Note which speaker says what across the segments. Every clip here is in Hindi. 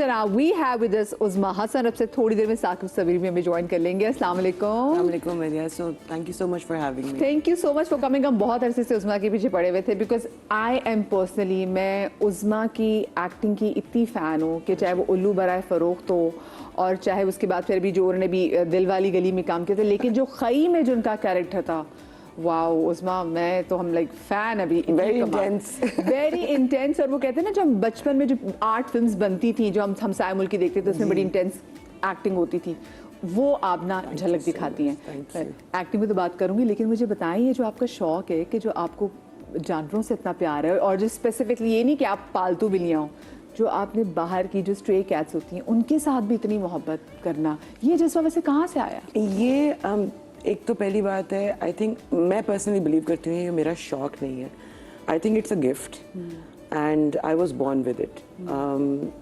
Speaker 1: जनाब, we have with us उज़मा Hasan. अब से थोड़ी देर में साकिब सबीर भी हमें ज्वाइन कर लेंगे। अस्सलाम वालेकुम।
Speaker 2: मेरिया, so thank you so much for having me.
Speaker 1: Thank you so much for coming. हम बहुत अरसे से उज़मा के पीछे पड़े हुए थे बिकॉज आई एम पर्सनली, मैं उज़मा की एक्टिंग की इतनी फ़ैन हूँ कि चाहे वो उल्लू बराए फ़रोख्त हो और चाहे उसके बाद फिर भी जो उन्होंने भी दिल वाली गली में काम किया था, लेकिन जो खई में जो उनका कैरेक्टर था, वाओ उज़मा, मैं तो हम लाइक फ़ैन अभी।
Speaker 2: Very intense,
Speaker 1: very intense. और वो कहते हैं ना, जो हम बचपन में जो आर्ट फिल्म्स बनती थी, जो हम हमसाय मुल्क की देखते थे, उसमें बड़ी इंटेंस एक्टिंग होती थी, वो आप ना झलक दिखाती हैं। एक्टिंग में तो बात करूंगी, लेकिन मुझे बताएं, ये जो आपका शौक है कि जो आपको जानवरों से इतना प्यार है, और जो स्पेसिफिकली ये नहीं कि आप पालतू बिल्लियाँ हो, जो आपने बाहर की जो स्ट्रे कैट्स होती हैं उनके साथ भी इतनी मोहब्बत करना, ये जज्बा वैसे कहाँ से आया?
Speaker 2: ये एक तो पहली बात है, आई थिंक मैं पर्सनली बिलीव करती हूँ ये मेरा शौक नहीं है। I think it's a gift and I was born with it.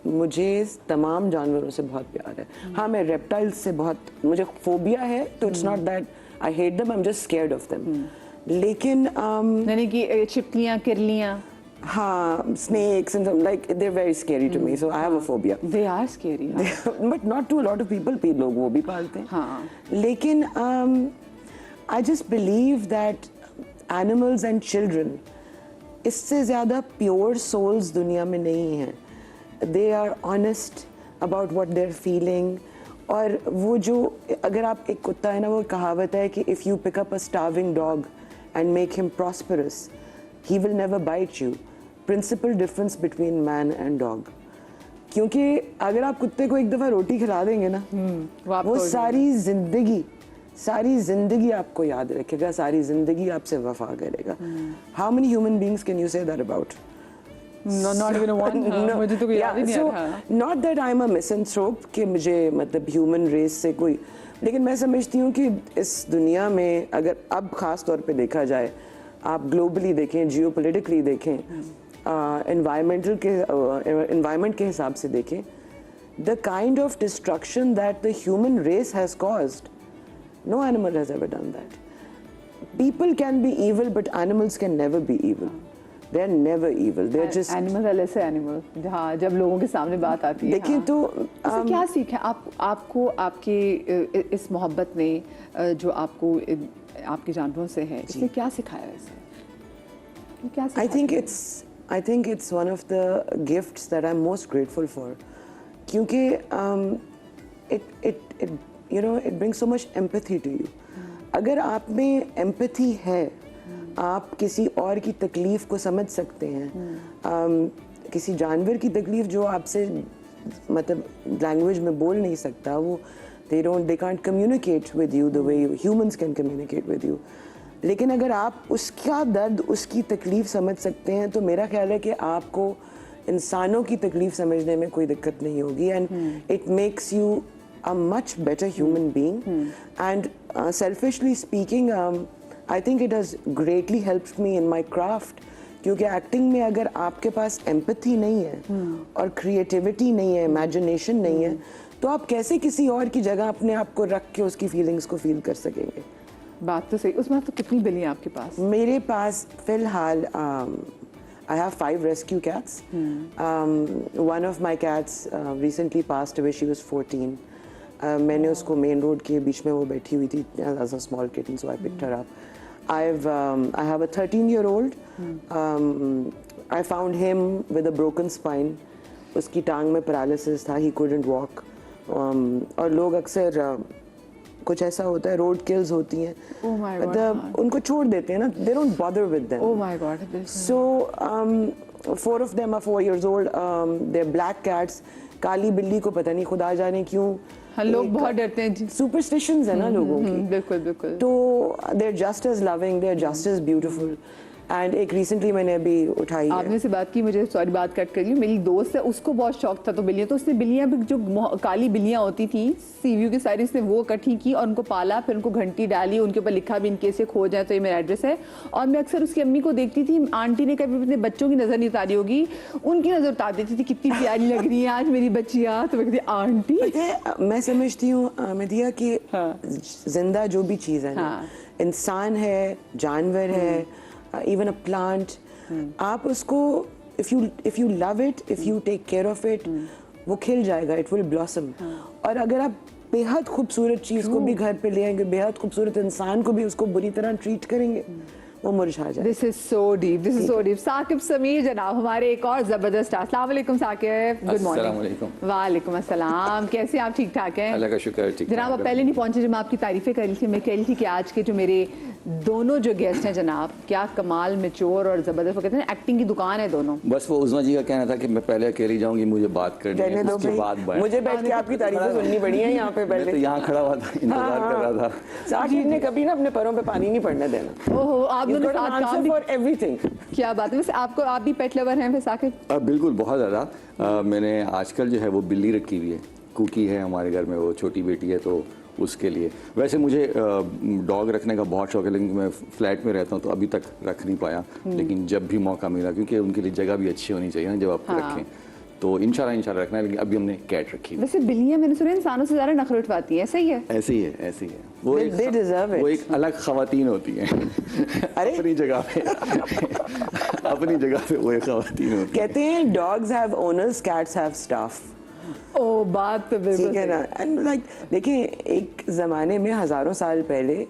Speaker 2: मुझे तमाम जानवरों से बहुत प्यार है। हाँ, मैं रेप्टाइल्स से बहुत, मुझे फोबिया है, तो it's not that I hate them, I am just scared of them. लेकिन
Speaker 1: यानी कि छिपकलियाँ, किरलियाँ,
Speaker 2: snakes and some, like they're very scary to me, so I have a phobia.
Speaker 1: They are scary,
Speaker 2: but not to a lot of people. लोग वो भी पालते हैं।
Speaker 1: हाँ।
Speaker 2: लेकिन I just believe that animals and children, इससे ज़्यादा pure souls दुनिया में नहीं हैं। They are honest about what they're feeling. और वो जो, अगर आप एक कुत्ता है ना, वो कहावत है कि if you pick up a starving dog and make him prosperous, he will never bite you. Principal difference between man and dog. क्योंकि अगर आप कुत्ते को एक दफ़ा रोटी खिला देंगे ना, वो सारी जिंदगी आपको याद रखेगा, सारी जिंदगी आपसे वफा करेगा। How many human beings can you say that about?
Speaker 1: No, not even one. मुझे तो कोई याद ही नहीं आ रहा।
Speaker 2: Not that I'm a misanthrope कि मुझे मतलब ह्यूमन रेस से कोई, लेकिन मैं समझती हूँ कि इस दुनिया में अगर अब ख़ास तौर पे देखा जाए, आप ग्लोबली देखें, जियोपॉलिटिकली देखें, एनवायरमेंट के हिसाब से देखें, the kind of destruction that the human race has caused, no animal has ever done that. People can be evil, but animals can never be evil. They are never evil. They are just
Speaker 1: animal है, ऐसे एनिमल जहाँ जब लोगों के सामने बात आती है।
Speaker 2: देखिए तो
Speaker 1: क्या सीखा आपको आपके इस मोहब्बत ने, जो आपको आपके जानवरों से है, इसने क्या सिखाया वैसे?
Speaker 2: I think it's one of the gifts that I'm most grateful for. क्योंकि it brings so much empathy to you. अगर आप में empathy है, आप किसी और की तकलीफ को समझ सकते हैं। किसी जानवर की तकलीफ जो आपसे मतलब लैंग्वेज में बोल नहीं सकता, वो they can't communicate with you the way humans can communicate with you. लेकिन अगर आप उसका दर्द, उसकी तकलीफ समझ सकते हैं, तो मेरा ख्याल है कि आपको इंसानों की तकलीफ समझने में कोई दिक्कत नहीं होगी। And it makes you a much better human being. And selfishly speaking, I think it has greatly helped me in my craft. क्योंकि एक्टिंग में अगर आपके पास एम्पैथी नहीं है और क्रिएटिविटी नहीं है, इमेजिनेशन नहीं है, तो आप कैसे किसी और की जगह अपने आप को रख के उसकी फीलिंग्स को फील कर सकेंगे?
Speaker 1: बात तो सही। उसमें तो कितनी बिल्लियाँ आपके पास? मेरे
Speaker 2: पास फिलहाल I have 5 rescue cats. One of my cats recently passed away. She was 14. मैंने उसको मेन रोड के बीच में वो बैठी हुई थी as a small kitten, so I picked her up. I have a 13-year-old. I found him with a broken spine. उसकी टांग में पैरालिसिस था, he couldn't walk. और लोग अक्सर कुछ ऐसा होता है, रोड किल्स होती हैं, उनको छोड़ देते हैं ना, they don't bother with them.
Speaker 1: Oh my God.
Speaker 2: So 4 of them are 4 years old. They're black cats. काली बिल्ली को पता नहीं खुदा जाने क्यों
Speaker 1: लोग बहुत डरते हैं।
Speaker 2: सुपरस्टिशंस है ना लोगों की।
Speaker 1: बिल्कुल बिल्कुल।
Speaker 2: तो they're just as loving, they're just as beautiful. And एक रिसेंटली मैंने अभी उठाई,
Speaker 1: आपने से बात की, मुझे सॉरी बात कट कर ली, मेरी दोस्त है, उसको बहुत शौक था तो बिल्लियाँ, तो उसने बिल्लियाँ भी जो काली बिल्लियाँ होती थी सीव्यू की सारी, उसने वो इकट्ठी की और उनको पाला, फिर उनको घंटी डाली, उनके ऊपर लिखा भी इनके से खो जाए तो ये मेरा एड्रेस है। और मैं अक्सर उसकी अम्मी को देखती थी, आंटी ने कभी अपने बच्चों की नज़र नहीं उतारी होगी, उनकी नज़र उतार देती थी, कितनी प्यारी लग रही है आज मेरी बच्चियाँ, तो मैं कहती आंटी।
Speaker 2: मैं समझती हूँ मेदिया कि जिंदा जो भी चीज़ है ना, इंसान है, जानवर है, even a plant, आप उसको if you love it, if you take care of it, वो खिल जाएगा, इट विल ब्लॉसम। और अगर आप बेहद खूबसूरत चीज़ को भी घर पे ले आएंगे, बेहद खूबसूरत इंसान को भी उसको बुरी तरह ट्रीट करेंगे, वो मुरझा जाए।
Speaker 1: This is so deep, this is so deep. Saqib Sameer जनाब हमारे एक और जबरदस्त। अस्सलाम वालेकुम साकिब, गुड मॉर्निंग। वालेकुम अस्सलाम, कैसे आप? ठीक ठाक हैं?
Speaker 3: अल्लाह का शुक्र है, ठीक।
Speaker 1: जनाब आप पहले नहीं पहुंचे जब मैं आपकी तारीफें कर रही थी, मैं कह रही थी कि आज के जो मेरे दोनों जो गेस्ट हैं जनाब, क्या कमाल, मैच्योर और जबरदस्त। वो कहते हैं एक्टिंग की दुकान है दोनों।
Speaker 3: बस वो उज़मा जी का कहना था कि मैं पहले अकेली जाऊंगी, मुझे बात करनी है,
Speaker 2: रहने दो
Speaker 3: उसके बाद
Speaker 2: भाई, मुझे बैठ के आपकी तारीफें सुननी पड़ी है यहाँ पे।
Speaker 3: मैं तो
Speaker 2: पहले
Speaker 3: यहाँ खड़ा हुआ था, इंतजार कर रहा था।
Speaker 2: साकिब ने कभी ना अपने पैरों पे पानी नहीं पड़ने देना।
Speaker 1: ओहो, आप
Speaker 2: He's
Speaker 1: दोनों
Speaker 2: got an
Speaker 1: साथ काम
Speaker 2: answer
Speaker 1: भी,
Speaker 2: for everything।
Speaker 1: क्या बात है। वैसे आपको, आप भी पेट लवर हैं फिर साकिब?
Speaker 3: बिल्कुल, बहुत ज़्यादा। मैंने आजकल जो है वो बिल्ली रखी हुई है, कुकी है हमारे घर में, वो छोटी बेटी है, तो उसके लिए। वैसे मुझे डॉग रखने का बहुत शौक है, लेकिन मैं फ्लैट में रहता हूँ तो अभी तक रख नहीं पाया, लेकिन जब भी मौका मिला, क्योंकि उनके लिए जगह भी अच्छी होनी चाहिए ना जब आप रखें, तो इंशाल्लाह रखना है। लेकिन अभी हमने कैट रखी है।
Speaker 1: वैसे बिल्लियां मैंने सुना इंसानों से ज्यादा नखरे उठवाती हैं, सही है?
Speaker 3: ऐसे ही है, ऐसे ही है। वो
Speaker 2: They deserve it।
Speaker 3: वो एक अलग खवातीन होती हैं।
Speaker 2: अरे
Speaker 3: अपनी जगह पे अपनी जगह पे वो एक खवातीन होती
Speaker 2: कहते हैं dogs have owners, cats have staff.
Speaker 1: ओ, बात तो बिल्कुल
Speaker 2: ठीक है ना। एंड लाइक देखिए, एक ज़माने में हज़ारों साल पहले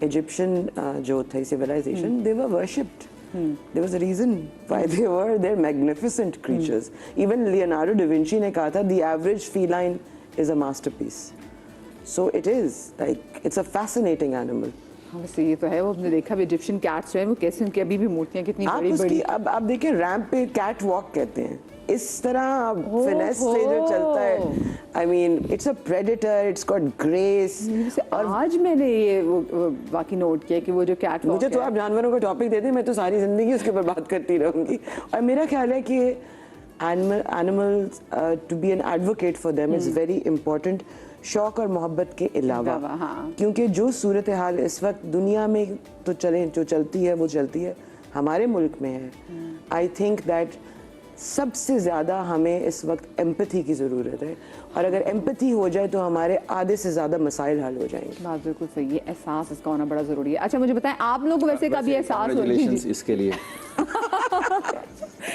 Speaker 2: इजिप्शियन जो थे civilization, they were worshipped. There was a reason why they were, they're magnificent creatures. Even Leonardo da Vinci ने कहा था, the average feline is a masterpiece. So it is like, it's a fascinating animal.
Speaker 1: हाँ, वैसे ये तो है। वो हमने देखा भी इजिप्शियन कैट्स जो है वो कैसे, उनकी अभी भी मूर्तियां कितनी
Speaker 2: आप
Speaker 1: बड़ी
Speaker 2: उसकी
Speaker 1: बड़ी।
Speaker 2: अब आप देखिए, रैंप पे कैट वॉक कहते हैं, इस तरह फिनेस से जो चलता है। I mean it's a predator, it's got grace.
Speaker 1: और आज मैंने ये वो वाकई नोट किया कि वो जो कैट वॉक
Speaker 2: मुझे तो आप जानवरों का टॉपिक देते हैं, मैं तो सारी जिंदगी उसके ऊपर बात करती रहूंगी। और मेरा ख्याल है कि animals, to be an advocate for them is very important, शौक और मोहब्बत के अलावा।
Speaker 1: हाँ।
Speaker 2: क्योंकि जो सूरत हाल इस वक्त दुनिया में तो जो चलती है वो चलती है, हमारे मुल्क में है। आई थिंक दैट सबसे ज़्यादा हमें इस वक्त एम्पैथी की ज़रूरत है, और अगर एम्पैथी हो जाए तो हमारे आधे से ज़्यादा मसाइल हल हो जाएंगे।
Speaker 1: बात बिल्कुल सही है, एहसास इसका होना बड़ा ज़रूरी है। अच्छा मुझे बताएं, आप लोगों को वैसे कभी एहसास हो? जी जी।
Speaker 3: इसके लिए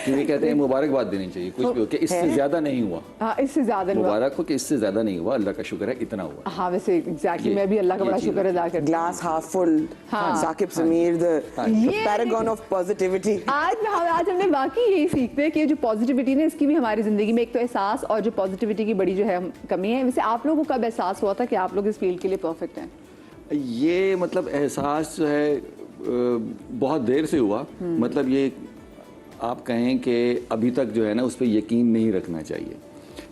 Speaker 3: क्योंकि कहते हैं मुबारकबाद देनी चाहिए, कुछ भी हो कि इससे ज़्यादा नहीं हुआ।
Speaker 1: हाँ, इससे ज़्यादा नहीं हुआ।
Speaker 3: मुबारक हो कि इससे ज़्यादा नहीं हुआ, अल्लाह का शुक्र है इतना हुआ।
Speaker 1: हाँ वैसे एग्जैक्टली, मैं भी अल्लाह का बड़ा शुक्र अदा करती हूँ।
Speaker 2: Glass half full, Saqib Sameer the paragon of positivity.
Speaker 1: आज हमने बाकी यही सीखते हैं कि जो पॉजिटिविटी है इसकी भी हमारी ज़िंदगी में एक तो एहसास और जो पॉजिटिविटी की बड़ी जो है कमी है। वैसे आप लोगों को कब एहसास हुआ था कि आप लोग इस फील्ड के लिए परफेक्ट हैं?
Speaker 3: ये मतलब एहसास जो है बहुत देर से हुआ। मतलब ये आप कहें कि अभी तक जो है ना उस पर यकीन नहीं रखना चाहिए,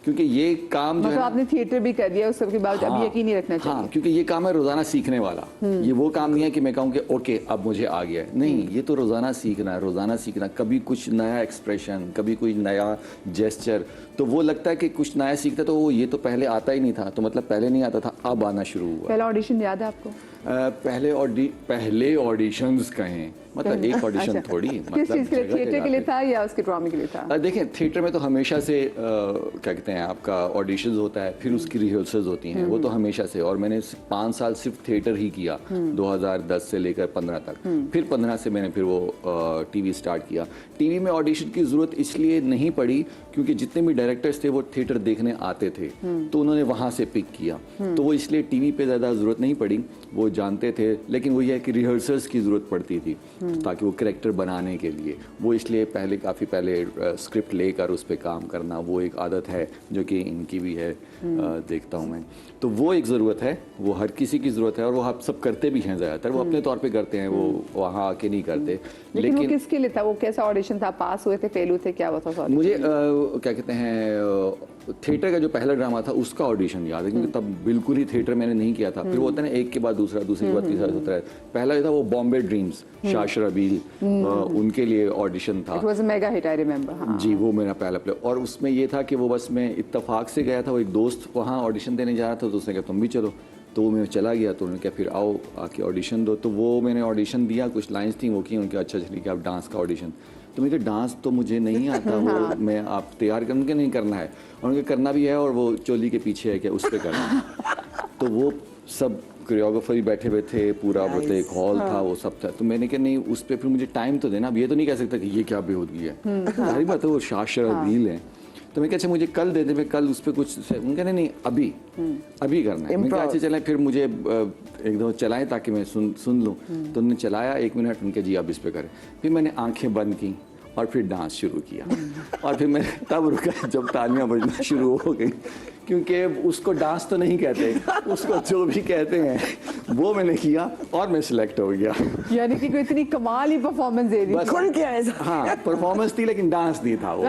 Speaker 3: क्योंकि ये काम जो
Speaker 1: मतलब
Speaker 3: है
Speaker 1: आपने थिएटर भी कर दिया, उस सब के बाद अभी यकीन नहीं रखना चाहिए।
Speaker 3: हाँ, क्योंकि ये काम है रोजाना सीखने वाला। ये वो काम नहीं है कि मैं कहूँ कि ओके अब मुझे आ गया है, नहीं, ये तो रोजाना सीखना है, रोजाना सीखना। कभी कुछ नया एक्सप्रेशन, कभी कोई नया जेस्चर, तो वो लगता है कि कुछ नया सीखता तो वो ये तो पहले आता ही नहीं था, तो मतलब पहले नहीं आता था, अब आना शुरू हुआ।
Speaker 1: पहला ऑडिशन याद है आपको?
Speaker 3: पहले ऑडिशंस कहें, मतलब एक ऑडिशन थोड़ी,
Speaker 1: किस चीज़ के लिए? थिएटर के लिए था या उसके ड्रामे के लिए था?
Speaker 3: देखिए थिएटर में तो हमेशा से क्या कहते हैं आपका ऑडिशंस होता है, फिर उसकी रिहर्सल्स होती हैं, वो तो हमेशा से। और मैंने 5 साल सिर्फ थिएटर ही किया, 2010 से लेकर 15 तक। फिर 15 से मैंने फिर वो टीवी स्टार्ट किया। टीवी में ऑडिशन की ज़रूरत इसलिए नहीं पड़ी क्योंकि जितने भी डायरेक्टर्स थे वो थिएटर देखने आते थे, तो उन्होंने वहाँ से पिक किया, तो वो इसलिए टीवी पे ज़्यादा ज़रूरत नहीं पड़ी, वो जानते थे। लेकिन वही है कि रिहर्सल्स की ज़रूरत पड़ती थी ताकि वो कैरेक्टर बनाने के लिए, वो इसलिए काफ़ी पहले स्क्रिप्ट लेकर उस पर काम करना, वो एक आदत है जो कि इनकी भी है, देखता हूँ मैं। तो वो एक ज़रूरत है, वो हर किसी की ज़रूरत है, और वो आप सब करते भी हैं ज़्यादातर, वो अपने तौर पे करते हैं, वो वहाँ आके नहीं करते।
Speaker 1: लेकिन वो किसके लिए था? वो कैसा ऑडिशन था? पास हुए थे, फेल हुए थे, क्या हुआ था?
Speaker 3: मुझे क्या कहते हैं थिएटर का जो पहला ड्रामा था उसका ऑडिशन याद है, क्योंकि तब बिल्कुल ही थिएटर मैंने नहीं किया था। फिर वो होता है ना, एक के बाद दूसरा, दूसरे के बाद तीसरा होता है। पहला जो था वो बॉम्बे ड्रीम्स, शाशर अबील, उनके लिए ऑडिशन था।
Speaker 1: It was a mega hit, I remember. हाँ
Speaker 3: जी, वो मेरा पहला प्ले। और उसमें ये था कि वो बस मैं इत्तेफाक से गया था, वो एक दोस्त वहाँ ऑडिशन देने जा रहा था, तो उसने कहा तुम भी चलो, तो मैं चला गया। तो उन्होंने कहा फिर आओ आके ऑडिशन दो, तो वो मैंने ऑडिशन दिया, कुछ लाइंस थी वो की, उनके अच्छा ठीक है आप डांस का ऑडिशन। तो मैंने कहा डांस तो मुझे नहीं आता, वो मैं आप तैयार करके नहीं करना है, और उनके करना भी है, और वो चोली के पीछे है कि उस पर करना है। तो वो सब कोरियोग्राफर ही बैठे हुए थे, पूरा मतलब एक हॉल था, वो सब था। तो मैंने कहा नहीं, उस पर फिर मुझे टाइम तो देना, अब ये तो नहीं कह सकता कि ये क्या बेहूदगी है, सारी बात है, वो शाशर अबील है। तो मैं अच्छा मुझे कल दे दे, मैं कल उस पर कुछ उनका नहीं अभी अभी करना है। मैं क्या अच्छा चलाएं, फिर मुझे एक दो चलाएं ताकि मैं सुन लूँ। तो उन्होंने चलाया 1 मिनट, उनके जी अब इस पे करें। फिर मैंने आंखें बंद की और फिर डांस शुरू किया और फिर मैं तब रुका जब तालियां बजना शुरू हो गई, क्योंकि उसको डांस तो नहीं कहते, उसको जो भी कहते हैं वो मैंने किया और मैं सिलेक्ट हो गया।
Speaker 1: यानी कि कोई इतनी कमाल ही परफॉर्मेंस दे दी।
Speaker 2: खुल के ऐसा।
Speaker 3: हाँ, परफॉर्मेंस थी लेकिन डांस नहीं था वो।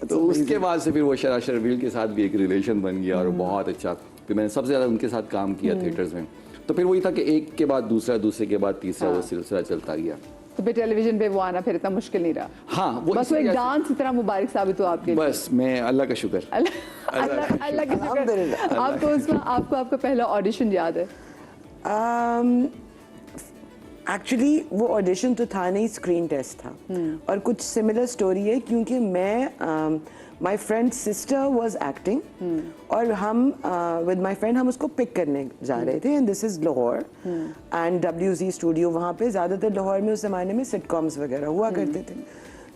Speaker 3: तो उसके बाद से फिर वो शरा शर्बील के साथ भी एक रिलेशन बन गया और बहुत अच्छा। फिर मैंने सबसे ज़्यादा उनके साथ काम किया थिएटर्स में। तो फिर वही था कि एक के बाद दूसरा, दूसरे के बाद तीसरा, वो सिलसिला चलता गया।
Speaker 1: तो फिर टेलीविजन पे वो आना फिर इतना मुश्किल नहीं रहा।
Speaker 3: हाँ, वो
Speaker 1: बस वो एक डांस इतना मुबारक साबित हुआ आपके लिए।
Speaker 3: बस मैं अल्लाह का शुक्र।
Speaker 1: अल्लाह का शुक्र। आपको उसमें आपका पहला ऑडिशन याद है?
Speaker 2: एक्चुअली वो ऑडिशन तो था नहीं, स्क्रीन टेस्ट था। और कुछ सिमिलर स्टोरी है, क्योंकि मैं my friend sister was acting और हम विद माय फ्रेंड हम उसको पिक करने जा रहे थे। And this is Lahore and WZ studio. वहाँ पे ज़्यादातर लाहौर में उस ज़माने में सिटकॉम्स वगैरह हुआ करते थे।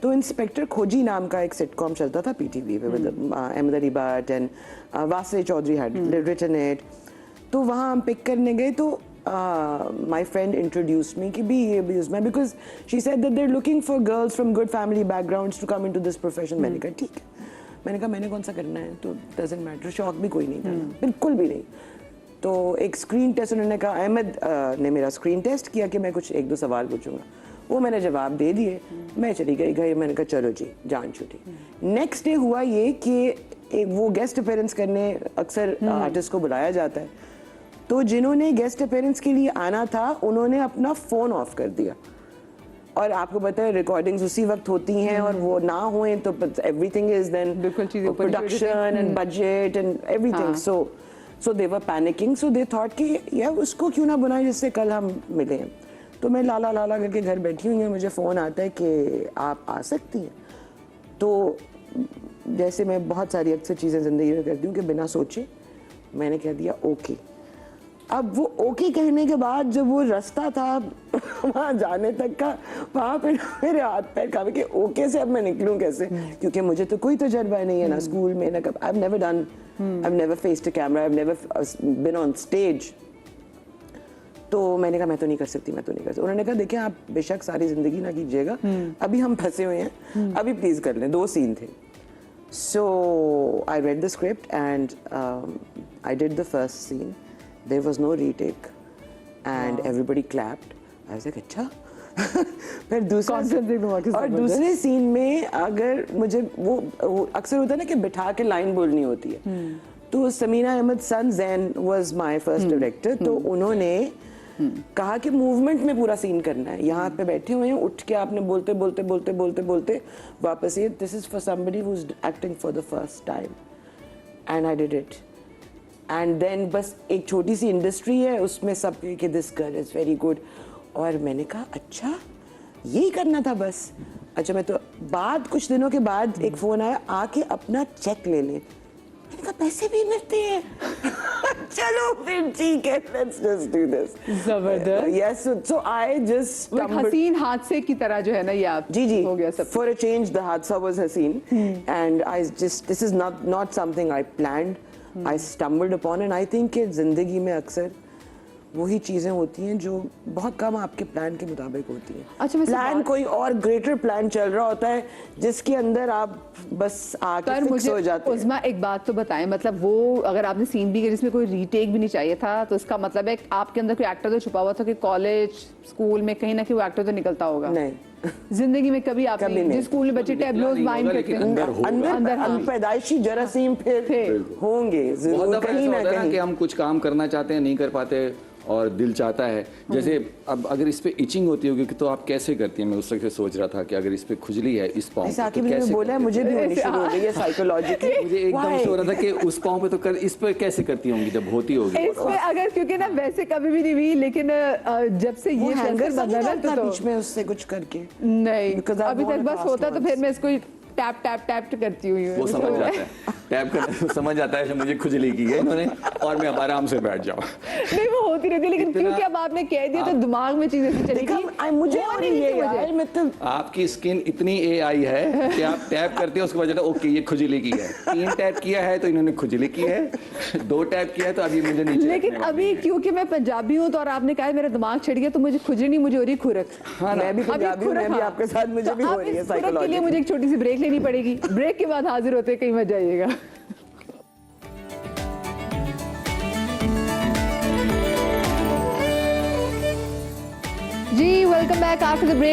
Speaker 2: तो इंस्पेक्टर खोजी नाम का एक सिटकॉम चलता था PTV पे with Ahmed Ali Butt and Vasay Chaudhry had written it. तो वहाँ हम पिक करने गए तो my friend introduced me कि भी ये भी उसमें, because she said that they're looking for girls from good family backgrounds to come into this profession। मैंने कहा ठीक है। मैंने कहा मैंने कौन सा करना है, तो doesn't matter, शौक भी कोई नहीं था, बिल्कुल भी नहीं। तो एक स्क्रीन टेस्ट उन्होंने कहा, अहमद ने मेरा स्क्रीन टेस्ट किया कि मैं कुछ 1-2 सवाल पूछूंगा। वो मैंने जवाब दे दिए, मैं चली गई घर। मैंने कहा चलो जी जान छूटी। नेक्स्ट डे हुआ ये कि वो गेस्ट अपीयरेंस करने अक्सर आर्टिस्ट को बुलाया जाता है। तो जिन्होंने गेस्ट अपीयरेंस के लिए आना था उन्होंने अपना फ़ोन ऑफ कर दिया। और आपको पता है रिकॉर्डिंग्स उसी वक्त होती हैं और वो ना हुए तो everything is then production and budget and everything. So they were panicking. So they thought कि यार उसको क्यों ना बुलाएं जिससे कल हम मिले। तो मैं लाला लाला करके घर बैठी हुई हूँ, मुझे फ़ोन आता है कि आप आ सकती हैं। तो जैसे मैं बहुत सारी अक्सर चीज़ें ज़िंदगी में करती हूँ कि बिना सोचे मैंने कह दिया ओके। अब वो ओके कहने के बाद जब वो रास्ता था वहाँ जाने तक का, वहाँ पे मेरे हाथ पैर कांपे कि ओके से अब मैं निकलूँ कैसे, क्योंकि मुझे तो कोई तजर्बा नहीं है ना स्कूल में ना कब। I've never done, I've never faced a camera, I've never been on stage। तो मैंने कहा मैं तो नहीं कर सकती, मैं तो नहीं कर सकती। उन्होंने कहा देखिए आप बेशक सारी जिंदगी ना कीजिएगा, अभी हम फंसे हुए हैं, अभी प्लीज कर लें। 2 सीन थे। So I read the script and I did the first scene. There was no retake and everybody clapped. I was like अच्छा। फिर दूसरे सीन में अगर मुझे वो अक्सर होता है ना कि बिठा के लाइन बोलनी होती है, तो समीना अहमद सन जैन वाज माय फर्स्ट डायरेक्टर। तो उन्होंने कहा कि मूवमेंट में पूरा सीन करना है। यहाँ पे बैठे हुए हैं, उठ के आपने बोलते बोलते बोलते बोलते बोलते वापस ये this is for somebody who is acting for the first time. And I did it. And then बस एक छोटी सी इंडस्ट्री है उसमें सब कि this girl is very good. और मैंने कहा अच्छा यही करना था बस। अच्छा मैं तो बाद कुछ दिनों के बाद एक फ़ोन आया आके अपना चेक ले लें। मैंने कहा पैसे भी मिलते हैं। चलो फिर ठीक है, लेट्स जस्ट डू दिस।
Speaker 1: जबरदस्त।
Speaker 2: यस, सो आई जस्ट
Speaker 1: हसीन हादसे की तरह जो है ना ये आप
Speaker 2: जी
Speaker 1: हो गया सब।
Speaker 2: फॉर अ चेंज द हादसा वाज हसीन and I just this is not something I planned, I stumbled upon। and I think कि ज़िंदगी में अक्सर वही चीज़ें होती हैं जो बहुत कम आपके प्लान के मुताबिक होती हैं।
Speaker 1: अच्छा,
Speaker 2: प्लान कोई और ग्रेटर प्लान चल रहा होता है जिसके अंदर आप बस आके फिक्स हो जाते हैं।
Speaker 1: उस्मा एक बात तो बताएं, मतलब वो अगर आपने सीन भी किया जिसमें कोई रीटेक भी नहीं चाहिए था, तो इसका मतलब है आपके अंदर कोई एक्टर तो छुपा हुआ था कि कॉलेज स्कूल में कहीं ना कहीं वो एक्टर तो निकलता होगा।
Speaker 2: नहीं,
Speaker 1: जिंदगी में कभी आपने जिस स्कूल में बच्चे टैबलोज माइंड करते हैं
Speaker 2: अंदर पैदाइशी जरासीम फिर होंगे जरूर कहीं ना कहीं
Speaker 3: कि हम कुछ काम करना चाहते हैं नहीं कर पाते और दिल चाहता है। जैसे अब अगर इस पे इचिंग होती होगी तो आप कैसे करती हैं? मैं उस वक्त सोच रहा था कि अगर इस पे खुजली है इस पाँव पे तो कैसे
Speaker 2: बोला है, मुझे भी होनी शुरू हो गई है साइकोलॉजिकली।
Speaker 3: मुझे एकदम से हो रहा था कि उस पाँव पे तो कर, इस पे कैसे करती होंगी जब होती होगी?
Speaker 1: इसमें अगर क्योंकि ना वैसे कभी भी नहीं हुई, लेकिन जब से ये
Speaker 2: हैंगर
Speaker 1: बदला ना तो
Speaker 2: बीच में उससे कुछ करके
Speaker 1: नहीं अभी तक बस होता तो फिर मैं इसको टैप टैप टैप करती हुई
Speaker 3: वो समझ जाता है, टैप करने समझ आता है मुझे खुजली की है इन्होंने और मैं अब आराम से बैठ जाऊँ।
Speaker 1: नहीं वो होती रहती है, लेकिन क्योंकि अब आपने कह दिया तो दिमाग में चीजें ऐसी चली गई।
Speaker 2: मुझे
Speaker 1: वो
Speaker 2: और
Speaker 1: नहीं
Speaker 2: ये
Speaker 1: थी मुझे।
Speaker 2: यार मतलब
Speaker 3: आपकी स्किन इतनी AI है कि आप टैप करते हो उसके बाद ओके ये खुजली की है, 3 टैप किया है तो इन्होंने खुजली की है, 2 टैप किया है तो अभी मुझे नीचे
Speaker 1: लेकिन
Speaker 3: रखने वाली
Speaker 1: अभी
Speaker 3: है।
Speaker 1: क्योंकि मैं पंजाबी हूँ तो और आपने कहा है मेरा दिमाग छिड़ गया, तो मुझे खुजली नहीं, मुझे हो रही खुरक।
Speaker 3: हाँ ना।
Speaker 2: मैं भी पंजाबी हूँ, मैं भी आपके साथ, मुझे भी हो रही है
Speaker 1: खुरक के लिए
Speaker 2: साइकोलॉजी।
Speaker 1: मुझे एक छोटी सी ब्रेक लेनी पड़ेगी, ब्रेक के बाद हाजिर होते हैं, कहीं मत जाइएगा। जी welcome back after the break.